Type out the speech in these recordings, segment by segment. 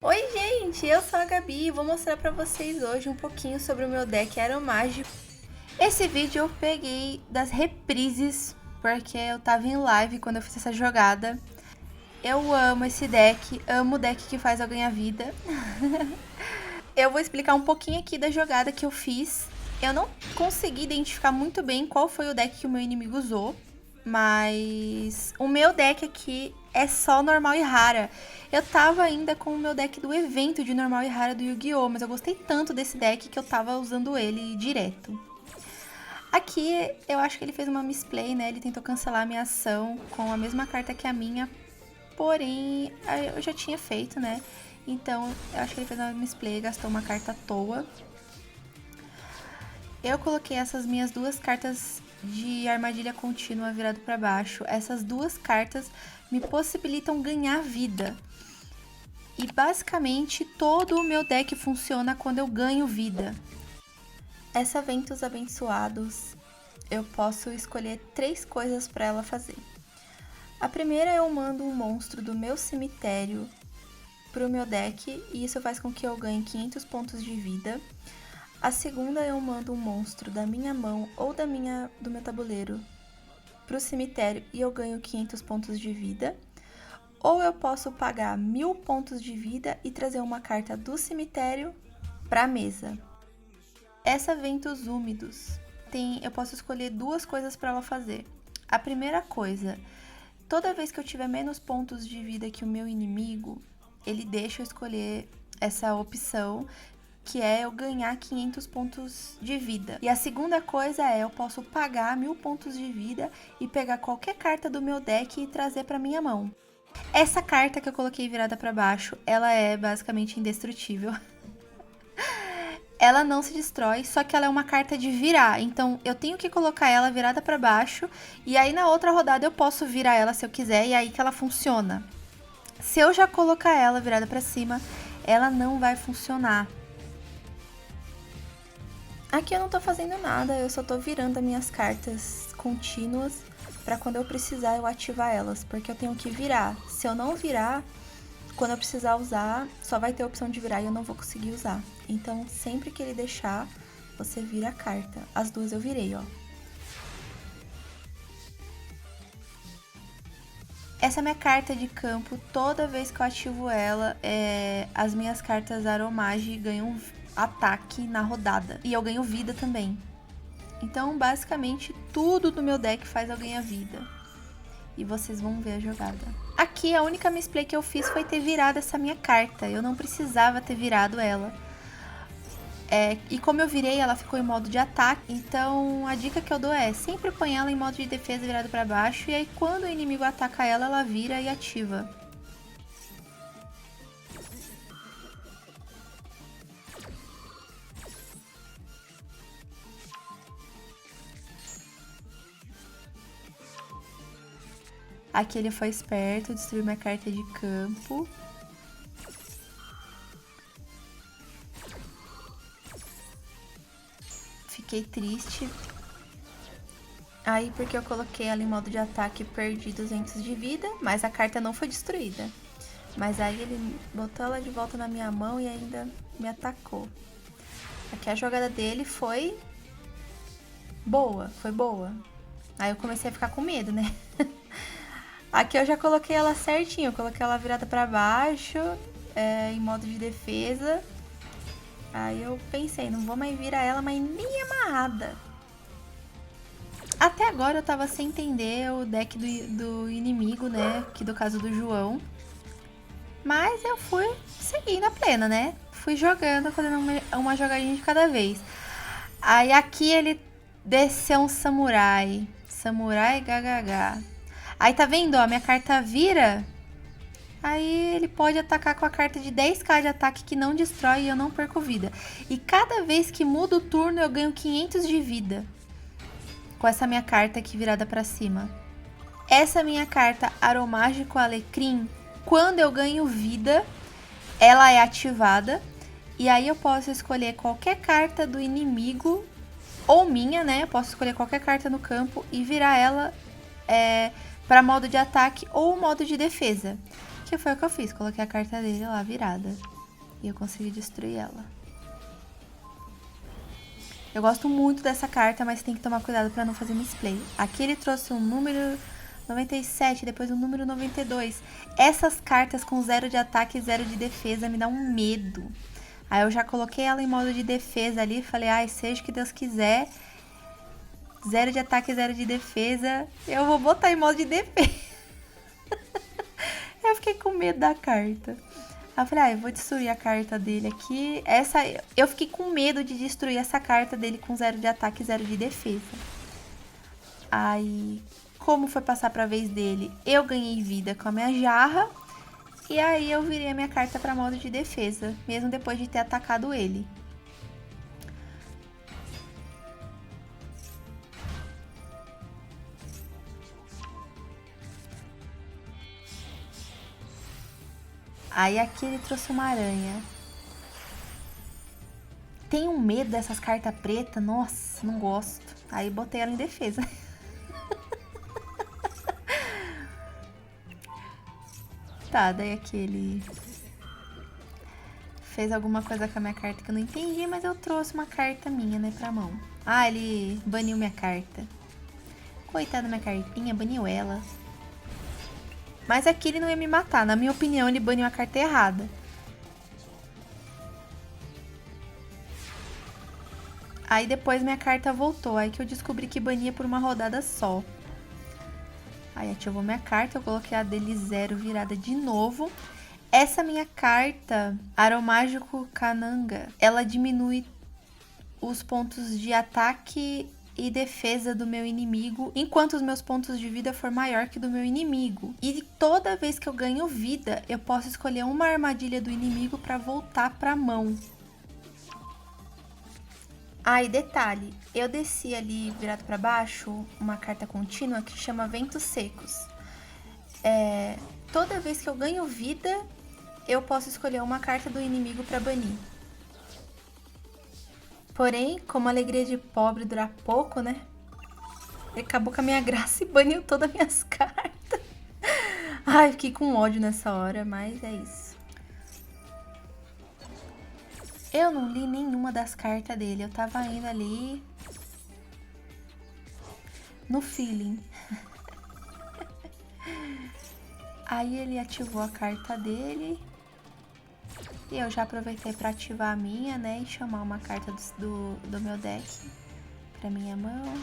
Oi gente, eu sou a Gabi e vou mostrar pra vocês hoje um pouquinho sobre o meu deck Aromágico. Esse vídeo eu peguei das reprises, porque eu tava em live quando eu fiz essa jogada. Eu amo esse deck, amo o deck que faz eu ganhar vida. Eu vou explicar um pouquinho aqui da jogada que eu fiz. Eu não consegui identificar muito bem qual foi o deck que o meu inimigo usou, mas o meu deck aqui é só normal e rara. Eu tava ainda com o meu deck do evento de normal e rara do Yu-Gi-Oh! Mas eu gostei tanto desse deck que eu tava usando ele direto. Aqui eu acho que ele fez uma misplay, né? Ele tentou cancelar a minha ação com a mesma carta que a minha, porém eu já tinha feito, né? Então eu acho que ele fez uma misplay, gastou uma carta à toa. Eu coloquei essas minhas duas cartas de armadilha contínua virado para baixo. Essas duas cartas me possibilitam ganhar vida. E basicamente todo o meu deck funciona quando eu ganho vida. Essa Ventos Abençoados, eu posso escolher 3 coisas para ela fazer. A primeira, eu mando um monstro do meu cemitério pro meu deck e isso faz com que eu ganhe 500 pontos de vida. A segunda, eu mando um monstro da minha mão ou do meu tabuleiro pro cemitério e eu ganho 500 pontos de vida. Ou eu posso pagar 1000 pontos de vida e trazer uma carta do cemitério pra mesa. Essa Ventos Úmidos, eu posso escolher 2 coisas para ela fazer. A primeira coisa, toda vez que eu tiver menos pontos de vida que o meu inimigo, ele deixa eu escolher essa opção, que é eu ganhar 500 pontos de vida. E a segunda coisa é, eu posso pagar 1000 pontos de vida e pegar qualquer carta do meu deck e trazer para minha mão. Essa carta que eu coloquei virada para baixo, ela é basicamente indestrutível. Ela não se destrói, só que ela é uma carta de virar. Então eu tenho que colocar ela virada para baixo e aí na outra rodada eu posso virar ela se eu quiser e aí que ela funciona. Se eu já colocar ela virada para cima, ela não vai funcionar. Aqui eu não tô fazendo nada, eu só tô virando as minhas cartas contínuas para quando eu precisar eu ativar elas, porque eu tenho que virar. Se eu não virar, quando eu precisar usar, só vai ter a opção de virar e eu não vou conseguir usar. Então, sempre que ele deixar, você vira a carta. As duas eu virei, ó. Essa é minha carta de campo. Toda vez que eu ativo ela, as minhas cartas Aromage ganham ataque na rodada. E eu ganho vida também. Então, basicamente, tudo do meu deck faz eu ganhar vida. E vocês vão ver a jogada. Aqui, a única misplay que eu fiz foi ter virado essa minha carta. Eu não precisava ter virado ela. E como eu virei, ela ficou em modo de ataque. Então, a dica que eu dou é sempre põe ela em modo de defesa virado para baixo. E aí, quando o inimigo ataca ela, ela vira e ativa. Aqui ele foi esperto, destruiu minha carta de campo. Fiquei triste. Aí, porque eu coloquei ela em modo de ataque, perdi 200 de vida, mas a carta não foi destruída. Mas aí ele botou ela de volta na minha mão e ainda me atacou. Aqui a jogada dele foi boa, foi boa. Aí eu comecei a ficar com medo, né? Aqui eu já coloquei ela certinho, eu coloquei ela virada pra baixo, em modo de defesa. Aí eu pensei, não vou mais virar ela, mas nem amarrada. Até agora eu tava sem entender o deck do inimigo, né? Que do caso do João. Mas eu fui seguindo a plena, né? Fui jogando, fazendo uma jogadinha de cada vez. Aí aqui ele desceu um samurai. Samurai GGH. Aí tá vendo, ó, minha carta vira. Aí ele pode atacar com a carta de 10k de ataque que não destrói e eu não perco vida. E cada vez que muda o turno eu ganho 500 de vida. Com essa minha carta aqui virada pra cima. Essa minha carta Aromágico Alecrim, quando eu ganho vida, ela é ativada. E aí eu posso escolher qualquer carta do inimigo ou minha, né? Eu posso escolher qualquer carta no campo e virar ela para modo de ataque ou modo de defesa. Que foi o que eu fiz, coloquei a carta dele lá virada. E eu consegui destruir ela. Eu gosto muito dessa carta, mas tem que tomar cuidado pra não fazer misplay. Aqui ele trouxe um número 97, depois um número 92. Essas cartas com 0 de ataque e 0 de defesa me dão um medo. Aí eu já coloquei ela em modo de defesa ali, falei, ai, seja o que Deus quiser. 0 de ataque e 0 de defesa, eu vou botar em modo de defesa. Eu fiquei com medo da carta. Aí eu falei, eu vou destruir a carta dele aqui. Eu fiquei com medo de destruir essa carta dele com 0 de ataque e 0 de defesa. Aí, como foi passar pra vez dele, eu ganhei vida com a minha jarra. E aí eu virei a minha carta pra modo de defesa, mesmo depois de ter atacado ele. Aí aqui ele trouxe uma aranha. Tenho medo dessas cartas pretas. Nossa, não gosto. Aí botei ela em defesa. Tá, daí aqui ele fez alguma coisa com a minha carta que eu não entendi, mas eu trouxe uma carta minha, né, pra mão. Ah, ele baniu minha carta. Coitada da minha cartinha, baniu ela. Mas aqui ele não ia me matar. Na minha opinião, ele baniu a carta errada. Aí depois minha carta voltou. Aí que eu descobri que bania por uma rodada só. Aí ativou minha carta. Eu coloquei a dele 0 virada de novo. Essa minha carta, Aromágico Cananga, ela diminui os pontos de ataque e defesa do meu inimigo, enquanto os meus pontos de vida for maior que do meu inimigo. E toda vez que eu ganho vida, eu posso escolher uma armadilha do inimigo para voltar para a mão. Ah, e detalhe, eu desci ali virado para baixo uma carta contínua que chama Ventos Secos. Toda vez que eu ganho vida, eu posso escolher uma carta do inimigo para banir. Porém, como a alegria de pobre dura pouco, né? Ele acabou com a minha graça e baniu todas as minhas cartas. Ai, fiquei com ódio nessa hora, mas é isso. Eu não li nenhuma das cartas dele. Eu tava indo ali no feeling. Aí ele ativou a carta dele. E eu já aproveitei para ativar a minha, né? E chamar uma carta do meu deck pra minha mão.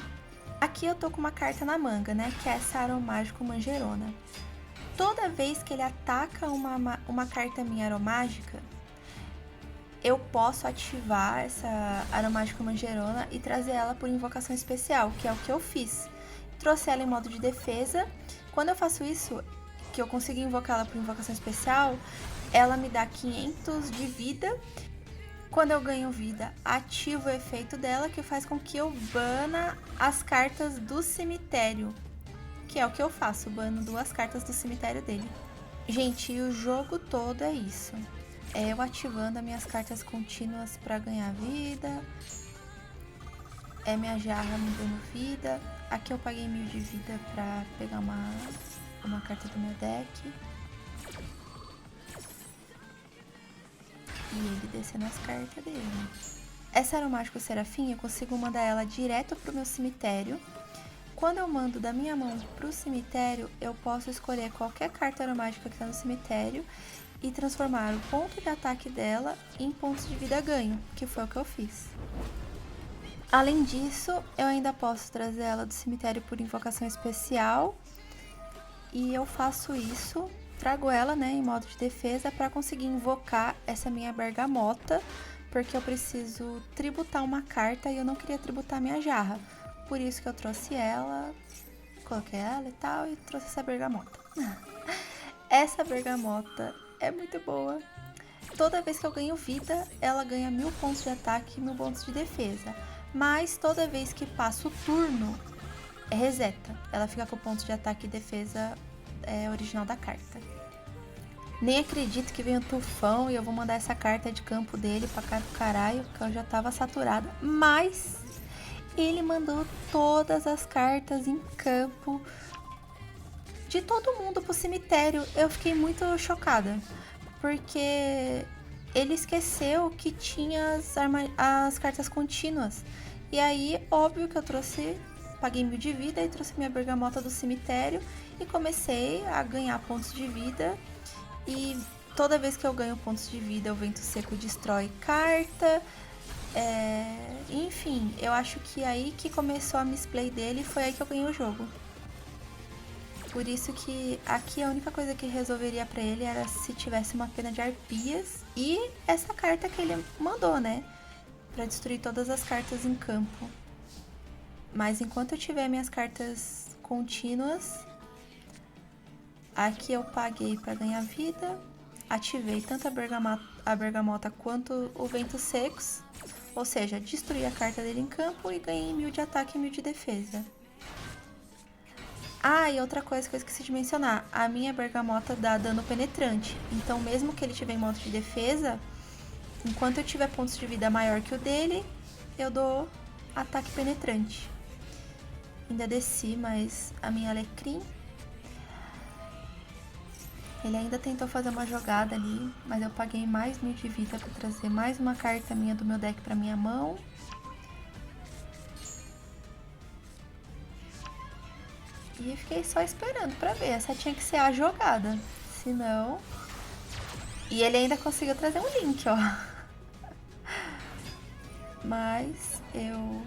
Aqui eu tô com uma carta na manga, né? Que é essa Aromágico Manjerona. Toda vez que ele ataca uma carta minha aromágica, eu posso ativar essa Aromágico Manjerona e trazer ela por invocação especial, que é o que eu fiz. Trouxe ela em modo de defesa. Quando eu faço isso, que eu consigo invocar ela por invocação especial, ela me dá 500 de vida. Quando eu ganho vida, ativo o efeito dela, que faz com que eu bana as cartas do cemitério. Que é o que eu faço, bano 2 cartas do cemitério dele. Gente, e o jogo todo é isso. É eu ativando as minhas cartas contínuas pra ganhar vida. É minha jarra me dando vida. Aqui eu paguei 1000 de vida pra pegar uma carta do meu deck. E ele descendo as cartas dele. Essa Aromágico Serafim, eu consigo mandar ela direto pro meu cemitério. Quando eu mando da minha mão pro cemitério, eu posso escolher qualquer carta aromágica que tá no cemitério e transformar o ponto de ataque dela em pontos de vida ganho, que foi o que eu fiz. Além disso, eu ainda posso trazer ela do cemitério por invocação especial. E eu faço isso, trago ela, né, em modo de defesa para conseguir invocar essa minha bergamota, porque eu preciso tributar uma carta e eu não queria tributar minha jarra. Por isso que eu trouxe ela, coloquei ela e tal, e trouxe essa bergamota. Essa bergamota é muito boa. Toda vez que eu ganho vida, ela ganha 1000 pontos de ataque e 1000 pontos de defesa. Mas toda vez que passa o turno, reseta. Ela fica com pontos de ataque e defesa original da carta. Nem acredito que veio um tufão e eu vou mandar essa carta de campo dele pra cá do caralho, porque eu já tava saturada. Mas ele mandou todas as cartas em campo de todo mundo pro cemitério, eu fiquei muito chocada. Porque ele esqueceu que tinha as cartas contínuas. E aí, óbvio que eu paguei 1000 de vida e trouxe minha bergamota do cemitério e comecei a ganhar pontos de vida. E toda vez que eu ganho pontos de vida, o vento seco destrói carta. Enfim, eu acho que aí que começou a misplay dele, foi aí que eu ganhei o jogo. Por isso que aqui a única coisa que resolveria pra ele era se tivesse uma pena de arpias e essa carta que ele mandou, né? Pra destruir todas as cartas em campo. Mas enquanto eu tiver minhas cartas contínuas, aqui eu paguei pra ganhar vida, ativei tanto a bergamota quanto o vento secos, ou seja, destruí a carta dele em campo e ganhei 1000 de ataque e 1000 de defesa. Ah, e outra coisa que eu esqueci de mencionar, a minha bergamota dá dano penetrante, então mesmo que ele tiver em modo de defesa, enquanto eu tiver pontos de vida maior que o dele, eu dou ataque penetrante. Ainda desci, mas a minha alecrim, ele ainda tentou fazer uma jogada ali, mas eu paguei mais 1000 de vida para trazer mais uma carta minha do meu deck para minha mão. E fiquei só esperando pra ver. Essa tinha que ser a jogada. Senão... E ele ainda conseguiu trazer um link, ó. Mas eu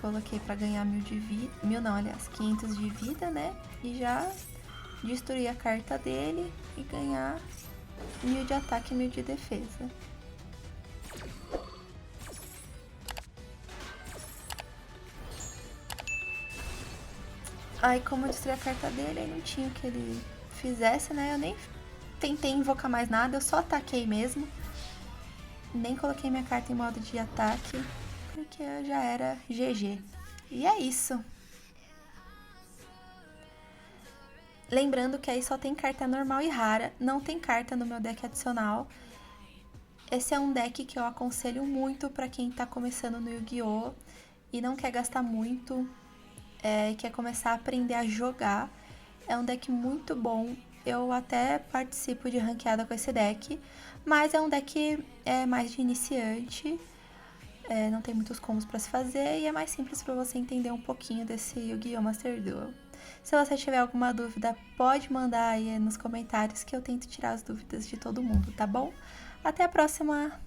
coloquei pra ganhar 1000 de vida. 1000 não, aliás, 500 de vida, né? E já destruir a carta dele e ganhar 1000 de ataque e 1000 de defesa. Aí como eu destruí a carta dele, aí não tinha o que ele fizesse, né? Eu nem tentei invocar mais nada, eu só ataquei mesmo. Nem coloquei minha carta em modo de ataque, porque já era GG. E é isso. Lembrando que aí só tem carta normal e rara, não tem carta no meu deck adicional. Esse é um deck que eu aconselho muito pra quem tá começando no Yu-Gi-Oh! E não quer gastar muito, quer começar a aprender a jogar. É um deck muito bom, eu até participo de ranqueada com esse deck, mas é um deck mais de iniciante, não tem muitos combos pra se fazer e é mais simples pra você entender um pouquinho desse Yu-Gi-Oh! Master Duel. Se você tiver alguma dúvida, pode mandar aí nos comentários que eu tento tirar as dúvidas de todo mundo, tá bom? Até a próxima!